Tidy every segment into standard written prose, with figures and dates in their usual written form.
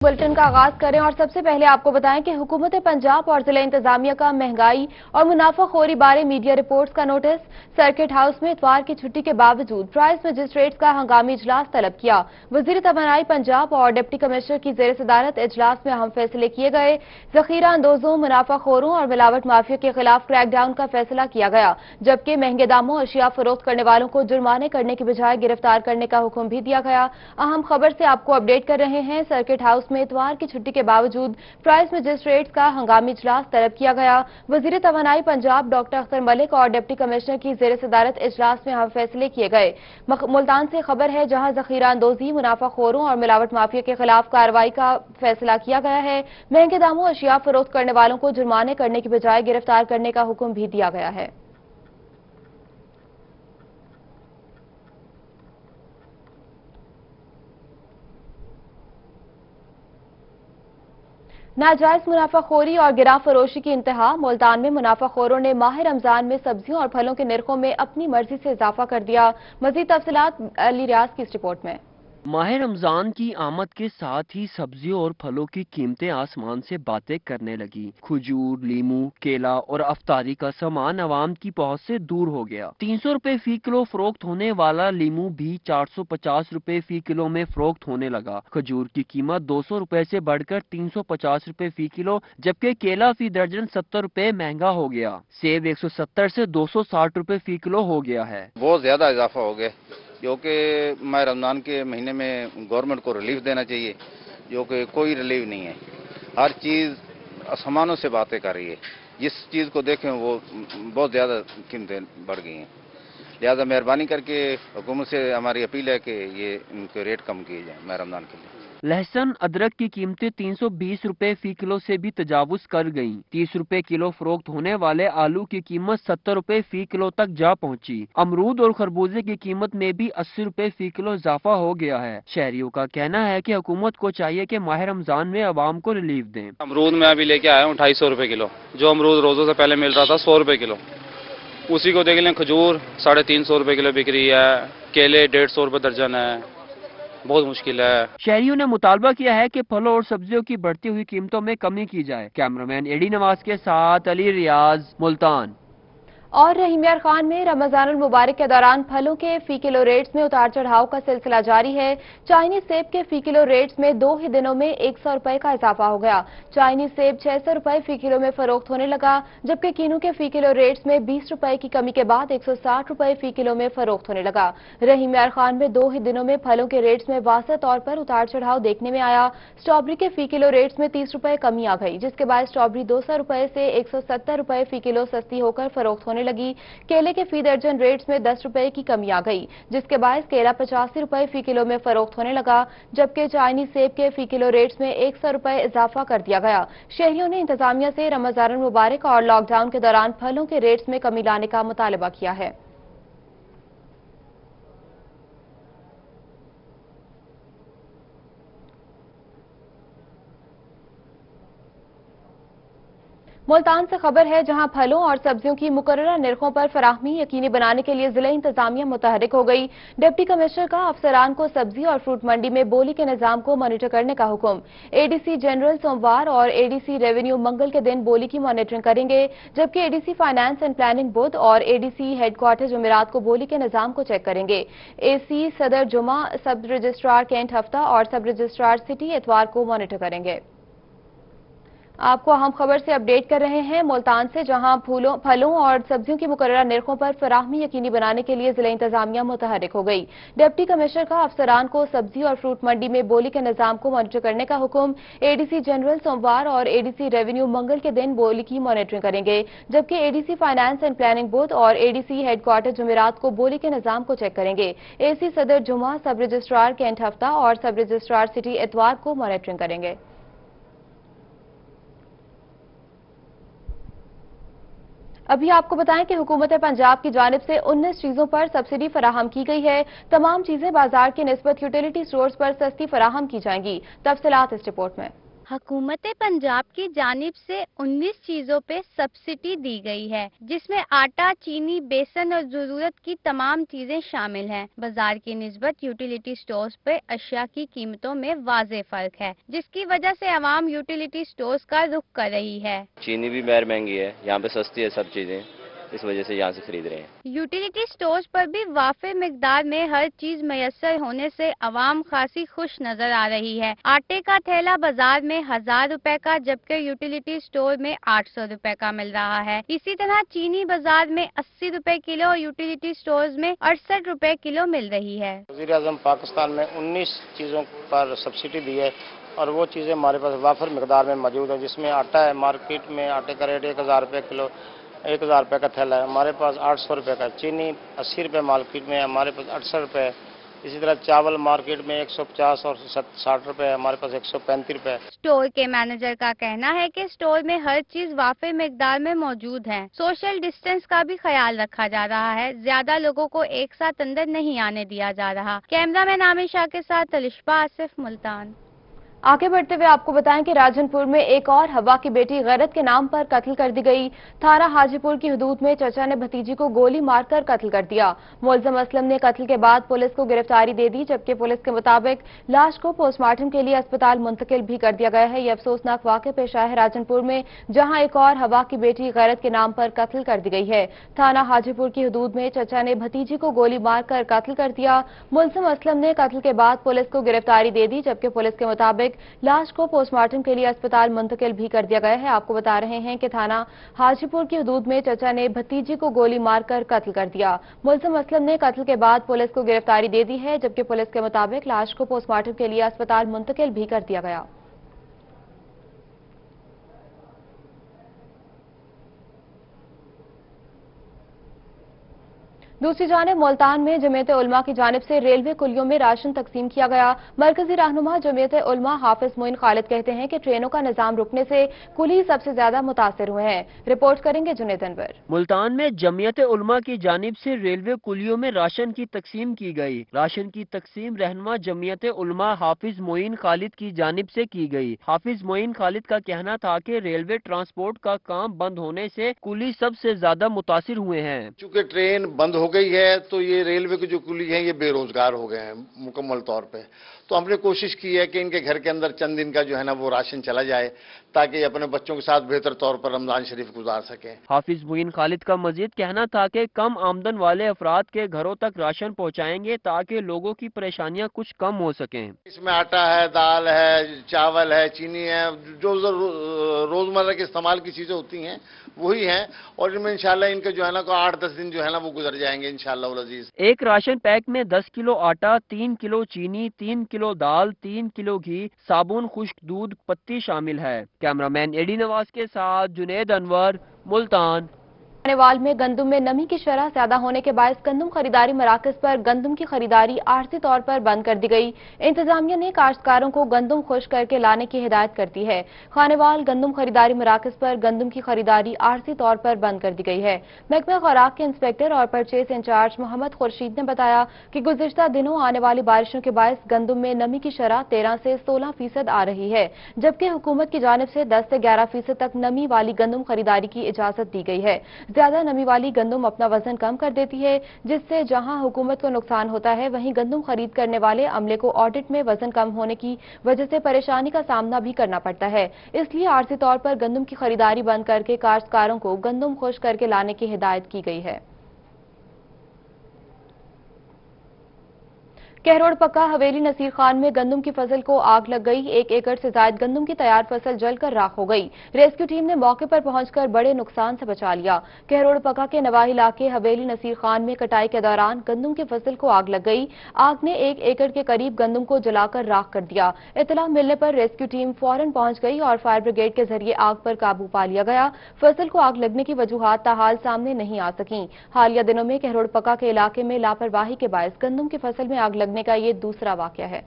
Bulletin का आगाज करें और सबसे पहले आपको बताएं कि हुकूमत पंजाब और जिला इंतजामिया का महंगाई और मुनाफाखोरी बारे मीडिया रिपोर्ट्स का नोटिस। सर्किट हाउस में इतवार की छुट्टी के बावजूद प्राइस मजिस्ट्रेट्स का हंगामी इजलास तलब किया। वजीर तवानाई पंजाब और डिप्टी कमिश्नर की जेर सदारत इजलास में अहम फैसले किए गए। जखीरा अंदोजों, मुनाफाखोरों और मिलावट माफिया के खिलाफ क्रैकडाउन का फैसला किया गया, जबकि महंगे दामों अशिया फरोख्त करने वालों को जुर्माने करने की बजाय गिरफ्तार करने का हुक्म भी दिया गया। अहम खबर से आपको अपडेट कर रहे हैं। सर्किट हाउस में इतवार की छुट्टी के बावजूद प्राइस मजिस्ट्रेट्स का हंगामी इजलास तलब किया गया। वजीर तवानाई पंजाब डॉक्टर अख्तर मलिक और डिप्टी कमिश्नर की जेर सदारत इजलास में अहम फैसले किए गए। मुल्तान से खबर है, जहां जखीरा अंदोजी, मुनाफाखोरों और मिलावट माफिया के खिलाफ कार्रवाई का फैसला किया गया है। महंगे दामों अशिया फरोख्त करने वालों को जुर्माने करने की बजाय गिरफ्तार करने का हुक्म भी दिया गया है। नाजायज मुनाफाखोरी और गिरा फरोशी की इंतहा। मुल्तान में मुनाफाखोरों ने माह रमजान में सब्जियों और फलों के निर्खों में अपनी मर्जी से इजाफा कर दिया। मजीद तफसीलात अली रियाज की इस रिपोर्ट में। माह रमजान की आमद के साथ ही सब्जियों और फलों की कीमतें आसमान से बातें करने लगी। खजूर, लीमू, केला और अफ्तारी का सामान आवाम की पहुंच से दूर हो गया। 300 रुपए फी किलो फरोख्त होने वाला लीमू भी 450 रुपए फी किलो में फरोख्त होने लगा। खजूर की कीमत 200 रुपए से बढ़कर 350 रुपए फी किलो, जबकि केला फी दर्जन 70 रुपए महंगा हो गया। सेब 170 से 260 रुपए फी किलो हो गया है। बहुत ज्यादा इजाफा हो गया, जो कि माह रमजान के महीने में गवर्नमेंट को रिलीफ देना चाहिए, जो कि कोई रिलीफ नहीं है। हर चीज़ आसमानों से बातें कर रही है। जिस चीज़ को देखें वो बहुत ज़्यादा कीमतें बढ़ गई हैं। लिहाजा मेहरबानी करके हुकूमत से हमारी अपील है कि ये इनके रेट कम किए जाए माह रमजान के लिए। लहसुन, अदरक की कीमतें 320 रुपए फी किलो से भी तजावुज कर गईं। 30 रुपए किलो फरोख्त होने वाले आलू की कीमत 70 रुपए फी किलो तक जा पहुंची। अमरूद और खरबूजे की कीमत में भी 80 रुपए फी किलो इजाफा हो गया है। शहरियों का कहना है कि हुकूमत को चाहिए कि माह रमजान में अवाम को रिलीफ दें। अमरूद मैं अभी लेके आया हूँ 250 रुपए किलो। जो अमरूद रोजों से पहले मिल रहा था 100 रुपए किलो, उसी को देख लें। खजूर 350 रुपए किलो बिक रही है। केले 150 रुपए दर्जन है। बहुत मुश्किल है। शहरियों ने मुतालबा किया है कि फलों और सब्जियों की बढ़ती हुई कीमतों में कमी की जाए। कैमरामैन एडी नवाज के साथ अली रियाज, मुल्तान। और रहीम यार खान में रमजानुल मुबारक के दौरान फलों के फी किलो रेट्स में उतार चढ़ाव का सिलसिला जारी है। चाइनीज सेब के फी किलो रेट्स में 2 ही दिनों में 100 रुपए का इजाफा हो गया। चाइनीज सेब 600 रुपए फी किलो में फरोख्त होने लगा, जबकि कीनू के फी किलो रेट्स में 20 रुपए की कमी के बाद 160 रुपए फी किलो में फरोख्त होने लगा। रहीम यार खान में 2 ही दिनों में फलों के रेट्स में वाज़ह तौर पर उतार चढ़ाव देखने में आया। स्ट्रॉबेरी के फी किलो रेट्स में 30 रुपए कमी आ गई, जिसके बाद स्ट्रॉबेरी 200 रुपए से 170 रुपए फी किलो सस्ती होकर फरोख्त होने लगी। केले के फी दर्जन रेट्स में 10 रुपए की कमी आ गई, जिसके बाद केला 85 रुपए फी किलो में फरोख्त होने लगा, जबकि चाइनीज सेब के फी किलो रेट्स में 100 रुपए इजाफा कर दिया गया। शहरियों ने इंतजामिया से रमजान मुबारक और लॉकडाउन के दौरान फलों के रेट्स में कमी लाने का मुतालबा किया है। मुल्तान से खबर है, जहां फलों और सब्जियों की मुकर्ररा निर्खों पर फराहमी यकीनी बनाने के लिए जिला इंतजामिया मुतहरिक हो गई। डिप्टी कमिश्नर का अफसरान को सब्जी और फ्रूट मंडी में बोली के निजाम को मॉनिटर करने का हुक्म। एडीसी जनरल सोमवार और एडीसी रेवेन्यू मंगल के दिन बोली की मॉनिटरिंग करेंगे, जबकि एडीसी फाइनेंस एंड प्लानिंग बुध और एडीसी हेडक्वार्टर जुमेरात को बोली के निजाम को चेक करेंगे। एसी सदर जुमा, सब रजिस्ट्रार कैंट हफ्ता और सब रजिस्ट्रार सिटी इतवार को मॉनिटर करेंगे। आपको अहम खबर से अपडेट कर रहे हैं मुल्तान से, जहां फलों और सब्जियों की मुकर्ररा निर्खों पर फराहमी यकीनी बनाने के लिए जिला इंतजामिया मुतहरिक हो गई। डिप्टी कमिश्नर का अफसरान को सब्जी और फ्रूट मंडी में बोली के निजाम को मॉनिटर करने का हुक्म। एडीसी जनरल सोमवार और एडीसी रेवेन्यू मंगल के दिन बोली की मॉनिटरिंग करेंगे, जबकि एडीसी फाइनेंस एंड प्लानिंग बुध और एडीसी हेडक्वार्टर जुमेरात को बोली के निजाम को चेक करेंगे। एसी सदर जुमा, सब रजिस्ट्रार कैंट हफ्ता और सब रजिस्ट्रार सिटी इतवार को मॉनिटरिंग करेंगे। अभी आपको बताएं कि हुकूमत पंजाब की जानिब से 19 चीजों पर सब्सिडी फराहम की गई है। तमाम चीजें बाजार की निस्बत यूटिलिटी स्टोर्स पर सस्ती फराहम की जाएंगी। तफसीलात इस रिपोर्ट में। हुकूमत पंजाब की जानिब से 19 चीजों पे सब्सिडी दी गई है, जिसमें आटा, चीनी, बेसन और जरूरत की तमाम चीजें शामिल हैं। बाजार की निस्बत यूटिलिटी स्टोर्स पे अशिया की कीमतों में वाज़े फर्क है, जिसकी वजह से आवाम यूटिलिटी स्टोर्स का रुख कर रही है। चीनी भी बाहर महंगी है, यहाँ पे सस्ती है सब चीजें, इस वजह से यहाँ से खरीद रहे हैं। यूटिलिटी स्टोर्स पर भी वाफे मिकदार में हर चीज मैसर होने से आवाम खासी खुश नजर आ रही है। आटे का थैला बाजार में 1000 रुपए का, जबकि यूटिलिटी स्टोर में 800 रुपए का मिल रहा है। इसी तरह चीनी बाजार में 80 रुपए किलो और यूटिलिटी स्टोर्स में 68 रुपए किलो मिल रही है। वज़ीर आज़म पाकिस्तान में 19 चीज़ों पर सब्सिडी दी है और वो चीज़ें हमारे पास वाफर मिकदार में मौजूद है, जिसमें आटा है, मार्केट में आटे का रेट 1000 रुपए किलो, 1000 रुपए का थैला है, हमारे पास 800 रुपए का। चीनी 80 रुपए मार्केट में, हमारे पास 68 रुपए। इसी तरह चावल मार्केट में 150 और 60 रुपए, हमारे पास 135 रुपए। स्टोर के मैनेजर का कहना है कि स्टोर में हर चीज वाफे मिकदार में मौजूद है। सोशल डिस्टेंस का भी ख्याल रखा जा रहा है, ज्यादा लोगों को एक साथ अंदर नहीं आने दिया जा रहा। कैमरामैन आमिर शाह के साथ अलिशबा आसिफ, मुल्तान। आगे बढ़ते हुए आपको बताएं कि राजनपुर में एक और हवा की बेटी गैरत के नाम पर कत्ल कर दी गई। थाना हाजीपुर की हदूद में चचा ने भतीजी को गोली मारकर कत्ल कर दिया। मुलजम असलम ने कत्ल के बाद पुलिस को गिरफ्तारी दे दी, जबकि पुलिस के मुताबिक लाश को पोस्टमार्टम के लिए अस्पताल मुंतकिल भी कर दिया गया है। यह अफसोसनाक वाकया पेश आया है राजनपुर में, जहां एक और हवा की बेटी गैरत के नाम पर कत्ल कर दी गई है। थाना हाजीपुर की हदूद में चचा ने भतीजी को गोली मारकर कत्ल कर दिया। मुलजम असलम ने कत्ल के बाद पुलिस को गिरफ्तारी दे दी, जबकि पुलिस के मुताबिक लाश को पोस्टमार्टम के लिए अस्पताल मुंतकिल भी कर दिया गया है। आपको बता रहे हैं कि थाना हाजीपुर की हदूद में चचा ने भतीजी को गोली मारकर कत्ल कर दिया। मुलजम असलम ने कत्ल के बाद पुलिस को गिरफ्तारी दे दी है, जबकि पुलिस के मुताबिक लाश को पोस्टमार्टम के लिए अस्पताल मुंतकिल भी कर दिया गया। दूसरी जानिब मुल्तान में जमीयत उलमा की जानिब से रेलवे कुलियों में राशन तकसीम किया गया। मरकजी रहनुमा जमीयत उलमा हाफिज मोइन खालिद कहते हैं कि ट्रेनों का निजाम रुकने से कुली सबसे ज्यादा मुतासिर हुए हैं। रिपोर्ट करेंगे जुनेद अनवर। मुल्तान में जमीयत उलमा की जानिब से रेलवे कुलियों में राशन की तकसीम की गई। राशन की तकसीम रहनुमा जमीयत उलमा हाफिज मोइन खालिद की जानिब से की गई। हाफिज मोइन खालिद का कहना था कि रेलवे ट्रांसपोर्ट का काम बंद होने से कुली सबसे ज्यादा मुतासिर हुए हैं। चूंकि ट्रेन बंद हो गई है तो ये रेलवे के जो कुली हैं ये बेरोजगार हो गए हैं मुकम्मल तौर पे। तो हमने कोशिश की है कि इनके घर के अंदर चंद दिन का जो है ना वो राशन चला जाए, ताकि अपने बच्चों के साथ बेहतर तौर पर रमजान शरीफ गुजार सकें। हाफिज मोइन खालिद का मजीद कहना था कि कम आमदन वाले अफराद के घरों तक राशन पहुँचाएंगे ताकि लोगों की परेशानियाँ कुछ कम हो सकें। इसमें आटा है, दाल है, चावल है, चीनी है, जो रोजमर्रा के इस्तेमाल की चीजें होती हैं वही हैं, और इनमें इंशाल्लाह इनके जो है ना 8-10 दिन जो है ना वो गुजर जाएंगे इंशाल्लाह उल अजीज। एक राशन पैक में 10 किलो आटा, 3 किलो चीनी, 3 किलो दाल, 3 किलो घी, साबुन, खुश्क दूध, पत्ती शामिल है। कैमरामैन एडी नवाज के साथ जुनेद अनवर, मुल्तान। खानेवाल में गंदम में नमी की शरह ज्यादा होने के बायस गंदम खरीदारी मराकज पर गंदम की खरीदारी आर्जी तौर पर बंद कर दी गई। इंतजामिया ने काश्तकारों को गंदम खुश करके लाने की हिदायत कर दी है। खानेवाल गंदम खरीदारी मराकज पर गंदम की खरीदारी आर्जी तौर पर बंद कर दी गई है। महकमा खुराक के इंस्पेक्टर और परचेज इंचार्ज मोहम्मद खुर्शीद ने बताया कि गुज़िश्ता दिनों आने वाली बारिशों के बायस गंदम में नमी की शरह 13 से 16% आ रही है, जबकि हुकूमत की जानिब से 10 से 11% तक नमी वाली गंदम खरीदारी की इजाजत दी गई है। ज्यादा नमी वाली गंदम अपना वजन कम कर देती है, जिससे जहां हुकूमत को नुकसान होता है वहीं गंदम खरीद करने वाले अमले को ऑडिट में वजन कम होने की वजह से परेशानी का सामना भी करना पड़ता है। इसलिए आर्जी तौर पर गंदम की खरीदारी बंद करके काश्तकारों को गंदम खुश करके लाने की हिदायत की गई है। कहरोड़ पक्का हवेली नसीर खान में गंदम की फसल को आग लग गई। 1 एकड़ से ज्यादा गंदम की तैयार फसल जलकर राख हो गई। रेस्क्यू टीम ने मौके पर पहुंचकर बड़े नुकसान से बचा लिया। कहरोड़ पक्का के नवाही इलाके हवेली नसीर खान में कटाई के दौरान गंदम की फसल को आग लग गई। आग ने 1 एकड़ के करीब गंदम को जलाकर राख कर दिया। इतला मिलने पर रेस्क्यू टीम फौरन पहुंच गई और फायर ब्रिगेड के जरिए आग पर काबू पा लिया गया। फसल को आग लगने की वजूहात ताहाल सामने नहीं आ सकी। हालिया दिनों में कहरोड़ पक्का के इलाके में लापरवाही के बायस गंदम की फसल में आग लगने का ये दूसरा वाकया है।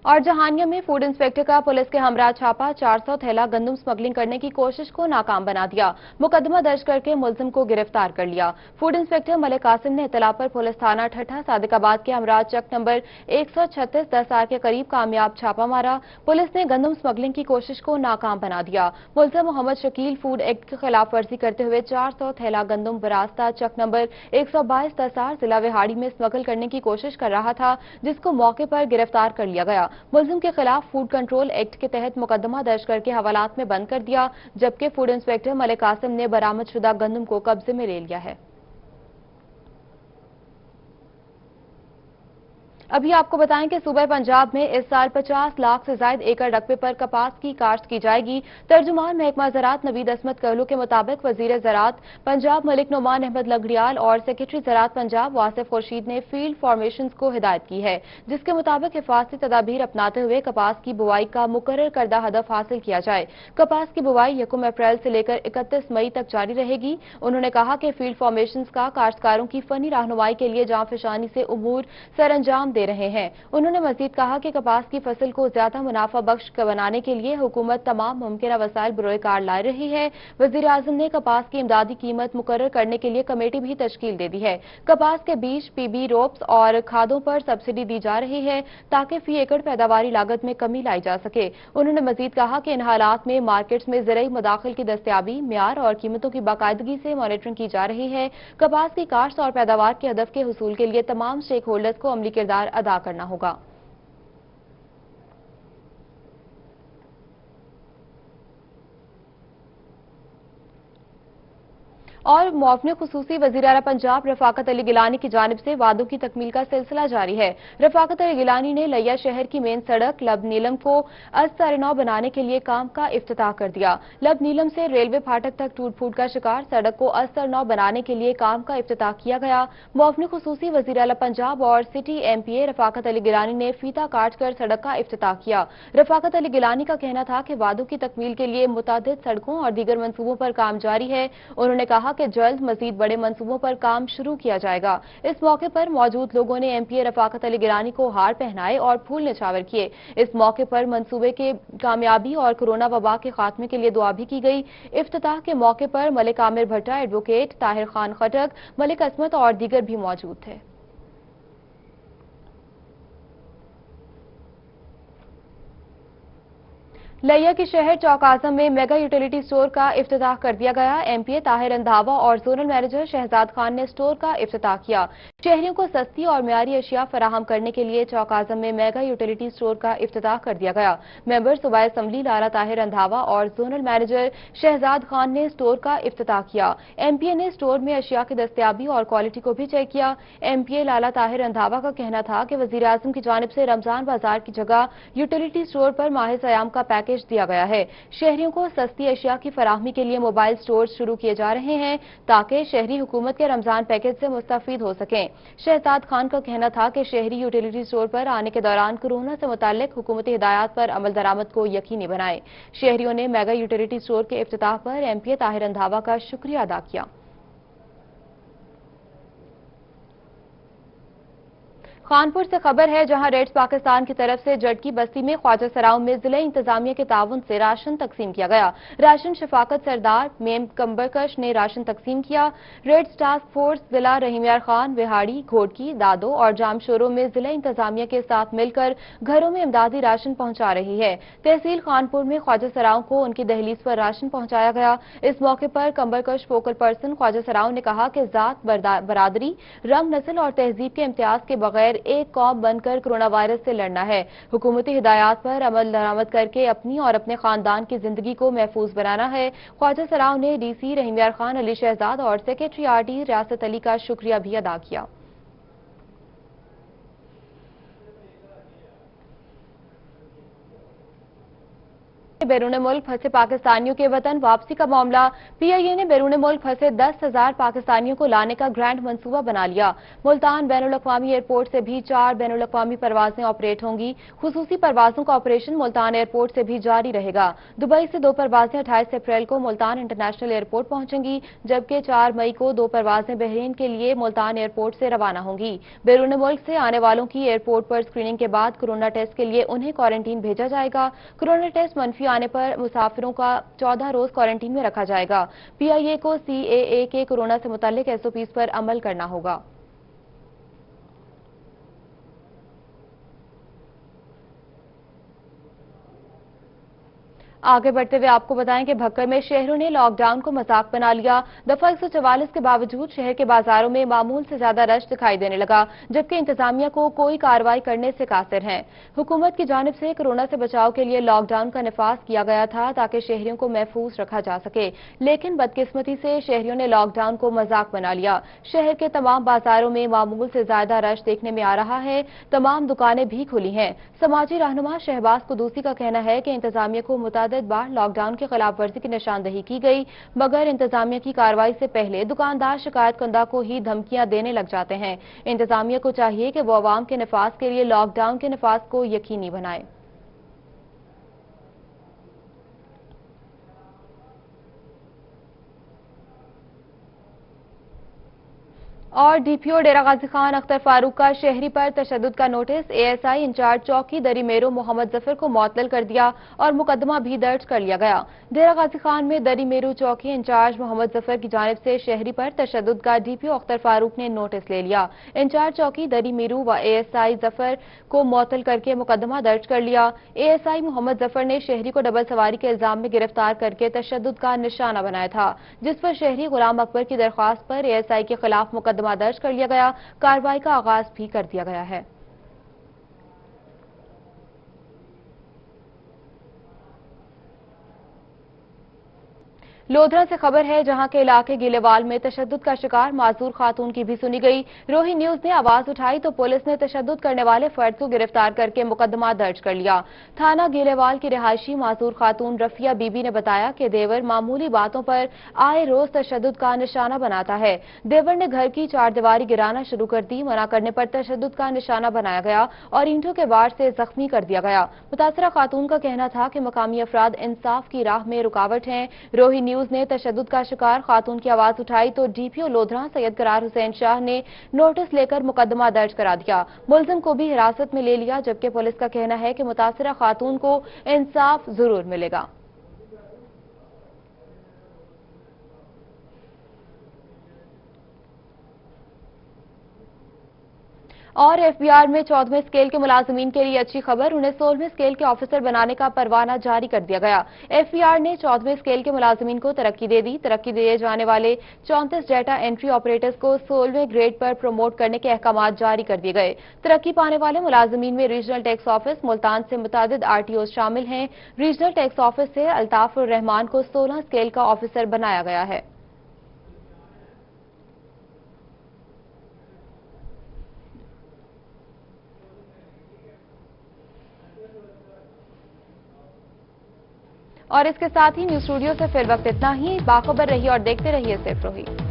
और जहानिया में फूड इंस्पेक्टर का पुलिस के हमरा छापा 400 थैला गंदम स्मगलिंग करने की कोशिश को नाकाम बना दिया। मुकदमा दर्ज करके मुलजिम को गिरफ्तार कर लिया। फूड इंस्पेक्टर मलिक कासिम ने इतला पर पुलिस थाना ठट्ठा सादिकाबाद के हमराज चक नंबर 136 10 के करीब कामयाब छापा मारा। पुलिस ने गंदम स्मगलिंग की कोशिश को नाकाम बना दिया। मुलजिम मोहम्मद शकील फूड एक्ट की खिलाफ वर्जी करते हुए 400 थैला गंदम बरास्ता चक नंबर 122 10 जिला विहाड़ी में स्मगल करने की कोशिश कर रहा था, जिसको मौके पर गिरफ्तार कर लिया गया। मुलजिम के खिलाफ फूड कंट्रोल एक्ट के तहत मुकदमा दर्ज करके हवालात में बंद कर दिया, जबकि फूड इंस्पेक्टर मलिक कासिम ने बरामदशुदा गंदम को कब्जे में ले लिया है। अभी आपको बताएं कि सूबे पंजाब में इस साल 50 लाख से ज्यादा एकड़ रकबे पर कपास की काश्त की जाएगी। तर्जुमान महकमा ज़राअत नवीद असमत कहलू के मुताबिक वजीर ज़राअत पंजाब मलिक नुमान अहमद लंगड़ियाल और सेक्रेटरी ज़राअत पंजाब वासिफ खुर्शीद ने फील्ड फॉर्मेशन को हिदायत की है, जिसके मुताबिक हिफाजती तदाबीर अपनाते हुए कपास की बुआई का मुकर्रर करदा हदफ हासिल किया जाए। कपास की बुआई 1 अप्रैल से लेकर 31 मई तक जारी रहेगी। उन्होंने कहा कि फील्ड फॉर्मेशन का काश्तकारों की फनी रहनुमाई के लिए जांफशानी से उमूर सरअंजाम दे रहे हैं। उन्होंने मजीद कहा कि कपास की फसल को ज्यादा मुनाफा बख्श बनाने के लिए हुकूमत तमाम मुमकिन वसाइल बरोकार ला रही है। वजीर आजम ने कपास की इमदादी कीमत मुकर्रर करने के लिए कमेटी भी तश्कील दे दी है। कपास के बीज, पीबी, रोप्स और खादों पर सब्सिडी दी जा रही है ताकि फी एकड़ पैदावारी लागत में कमी लाई जा सके। उन्होंने मजीद कहा कि इन हालात में मार्केट्स में ज़राई मदाखिल की दस्तयाबी, म्यार और कीमतों की बाकायदगी से मॉनिटरिंग की जा रही है। कपास की काश्त और पैदावार के हदफ के हुसूल के लिए तमाम स्टेक होल्डर्स को अमली किरदार अदा करना होगा। और मुआवने खुसूसी वज़ीर आला पंजाब रफाकत अली गिलानी की जानिब से वादों की तकमील का सिलसिला जारी है। रफाकत अली गिलानी ने लिया शहर की मेन सड़क लब नीलम को अस्तरनौ बनाने के लिए काम का इफ्तिताह कर दिया। लब नीलम से रेलवे फाटक तक टूट फूट का शिकार सड़क को अस्तरनौ बनाने के लिए काम का इफ्तिताह किया गया। मुआवने खुसूसी वज़ीर आला पंजाब और सिटी MPA रफाकत अली गिलानी ने फीता काट कर सड़क का इफ्तिताह किया। रफाकत अली गिलानी का कहना था कि वादों की तकमील के लिए मुतादिद सड़कों और दीगर मंसूबों पर काम जारी है। उन्होंने कहा कि जल्द मजीद बड़े मंसूबों पर काम शुरू किया जाएगा। इस मौके पर मौजूद लोगों ने MPA रफाकत अली गिलानी को हार पहनाए और फूल निछावर किए। इस मौके पर मंसूबे के कामयाबी और कोरोना वबा के खात्मे के लिए दुआ भी की गई। इफ्तिताह के मौके पर मलिक आमिर भट्टा, एडवोकेट ताहिर खान खटक, मलिक असमत और दीगर भी मौजूद थे। लिया के शहर चौक आजम में मेगा यूटिलिटी स्टोर का इफ्तिताह कर दिया गया। MPA ताहिर रंधावा और जोनल मैनेजर शहजाद खान ने स्टोर का इफ्तिताह किया। शहरियों को सस्ती और म्यारी अशिया फराहम करने के लिए चौक आजम में मेगा यूटिलिटी स्टोर का इफ्तिताह कर दिया गया। मेंबर सूबाई असम्बली लाला ताहिर रंधावा और जोनल मैनेजर शहजाद खान ने स्टोर का इफ्तिताह किया। MPA ने स्टोर में अशिया की दस्तयाबी और क्वालिटी को भी चेक किया। MPA लाला ताहिर रंधावा का कहना था कि वजीर आजम की जानिब से रमजान बाजार की जगह यूटिलिटी स्टोर पर माह सयाम का पैकेज दिया गया है। शहरियों को सस्ती अशिया की फराहमी के लिए मोबाइल स्टोर शुरू किए जा रहे हैं ताकि शहरी हुकूमत के रमजान पैकेज से मुस्तफीद हो सकें। शहजाद खान का कहना था कि शहरी यूटिलिटी स्टोर पर आने के दौरान कोरोना से मुताल्लिक हुकूमती हिदायत पर अमल दरामद को यकीनी बनाए। शहरियों ने मेगा यूटिलिटी स्टोर के इफ्तिताह पर MPA ताहिर रंधावा का शुक्रिया अदा किया। खानपुर से खबर है, जहां रेड्स पाकिस्तान की तरफ से जटकी बस्ती में ख्वाजा सराव में जिला इंतजामिया के ताउन से राशन तकसीम किया गया। राशन शफाकत सरदार मेम कंबरकश ने राशन तकसीम किया। रेड्स टास्क फोर्स जिला रहीमयार खान, विहाड़ी, घोटकी, दादो और जामशोरों में जिला इंतजामिया के साथ मिलकर घरों में इमदादी राशन पहुंचा रही है। तहसील खानपुर में ख्वाजा सराव को उनकी दहलीज पर राशन पहुंचाया गया। इस मौके पर कंबरकश फोकल पर्सन ख्वाजा सराव ने कहा कि जात, बरादरी, रंग, नस्ल और तहजीब के इम्तियाज के बगैर एक कौम बनकर कोरोना वायरस से लड़ना है। हुकूमती हिदायत पर अमल दरामद करके अपनी और अपने खानदान की जिंदगी को महफूज बनाना है। ख्वाजा सराव ने DC रहीमयार खान, अली शहजाद और सेक्रेटरी RD रियासत अली का शुक्रिया भी अदा किया। बैरून मुल्क फंसे पाकिस्तानियों के वतन वापसी का मामला। PIA ने बैरून मुल्क फंसे 10,000 पाकिस्तानियों को लाने का ग्रैंड मंसूबा बना लिया। मुल्तान बैनुल-अक़वामी एयरपोर्ट से भी 4 बैनुल-अक़वामी परवाजें ऑपरेट होंगी। खुसूसी परवाजों का ऑपरेशन मुल्तान एयरपोर्ट से भी जारी रहेगा। दुबई से 2 परवाजें 28 अप्रैल को मुल्तान इंटरनेशनल एयरपोर्ट पहुंचेंगी, जबकि 4 मई को 2 परवाजें बहरीन के लिए मुल्तान एयरपोर्ट से रवाना होंगी। बैरून मुल्क से आने वालों की एयरपोर्ट पर स्क्रीनिंग के बाद कोरोना टेस्ट के लिए उन्हें क्वारंटीन भेजा जाएगा। कोरोना टेस्ट मनफी आने पर मुसाफिरों का 14 रोज क्वारंटीन में रखा जाएगा। PIA को CAA के कोरोना से मुताल्लिक SOPs पर अमल करना होगा। आगे बढ़ते हुए आपको बताएं कि भक्कर में शहरों ने लॉकडाउन को मजाक बना लिया। दफा 144 के बावजूद शहर के बाजारों में मामूल से ज्यादा रश दिखाई देने लगा, जबकि इंतजामिया को कोई कार्रवाई करने से कासिर है। हुकूमत की जानिब से कोरोना से बचाव के लिए लॉकडाउन का नफाज किया गया था ताकि शहरियों को महफूज रखा जा सके, लेकिन बदकिस्मती से शहरियों ने लॉकडाउन को मजाक बना लिया। शहर के तमाम बाजारों में मामूल से ज्यादा रश देखने में आ रहा है। तमाम दुकानें भी खुली हैं। समाजी रहनुमा शहबाज कुदूसी का कहना है कि इंतजामिया को मुतादिद बार लॉकडाउन की खिलाफ वर्जी की निशानदही की गई, मगर इंतजामिया की कार्रवाई से पहले दुकानदार शिकायत कंदा को ही धमकियां देने लग जाते हैं। इंतजामिया को चाहिए कि वो अवाम के नफाज के लिए लॉकडाउन के नफाज को यकीनी बनाए। और DPO डेरा गाजी खान अख्तर फारूक का शहरी पर तशद्दुद का नोटिस। ASI इंचार्ज चौकी दरी मेरो मोहम्मद जफर को मुअत्तल कर दिया और मुकदमा भी दर्ज कर लिया गया। डेरा गाजी खान में दरी मेरो चौकी इंचार्ज मोहम्मद जफर की जानिब से शहरी पर तशद्दुद का DPO अख्तर फारूक ने नोटिस ले लिया। इंचार्ज चौकी दरी मेरो व ASI जफर को मुअत्तल करके मुकदमा दर्ज कर लिया। ASI मोहम्मद जफर ने शहरी को डबल सवारी के इल्जाम में गिरफ्तार करके तशद्दुद का निशाना बनाया था, जिस पर शहरी गुलाम अकबर की दरख्वास्त पर ASI के खिलाफ मुकदमा दर्ज कर लिया गया। कार्रवाई का आगाज भी कर दिया गया है। लोधरा से खबर है, जहां के इलाके गिलेवाल में तशद्दुद का शिकार माजूर खातून की भी सुनी गई। रोही न्यूज ने आवाज उठाई तो पुलिस ने तशद्दुद करने वाले फर्द को गिरफ्तार करके मुकदमा दर्ज कर लिया। थाना गिलेवाल की रिहायशी माजूर खातून रफिया बीबी ने बताया कि देवर मामूली बातों पर आए रोज तशद्दुद का निशाना बनाता है। देवर ने घर की चारदीवारी गिराना शुरू कर दी। मना करने पर तशद्दुद का निशाना बनाया गया और ईंटों के वार से जख्मी कर दिया गया। मुतासरा खातून का कहना था कि मकामी अफराद इंसाफ की राह में रुकावट हैं। रोही न्यूज ने तशद्दुद का शिकार खातून की आवाज उठाई तो DPO लोधरा सैयद करार हुसैन शाह ने नोटिस लेकर मुकदमा दर्ज करा दिया। मुलजिम को भी हिरासत में ले लिया, जबकि पुलिस का कहना है कि मुतासरा खातून को इंसाफ जरूर मिलेगा। और FBR में 14वें स्केल के मुलाजमीन के लिए अच्छी खबर, उन्हें 16वें स्केल के ऑफिसर बनाने का परवाना जारी कर दिया गया। FBR ने 14वें स्केल के मुलाजमीन को तरक्की दे दी। तरक्की दिए जाने वाले 34 डाटा एंट्री ऑपरेटर्स को 16वें ग्रेड पर प्रमोट करने के अहकाम जारी कर दिए गए। तरक्की पाने वाले मुलाजमीन में रीजनल टैक्स ऑफिस मुल्तान से मुतादिद RTOs शामिल हैं। रीजनल टैक्स ऑफिस से अल्ताफुर रहमान को 16 स्केल का ऑफिसर बनाया गया है। और इसके साथ ही न्यूज स्टूडियो से फिर वक्त इतना ही। बाखबर रहिए और देखते रहिए सिर्फ रोही।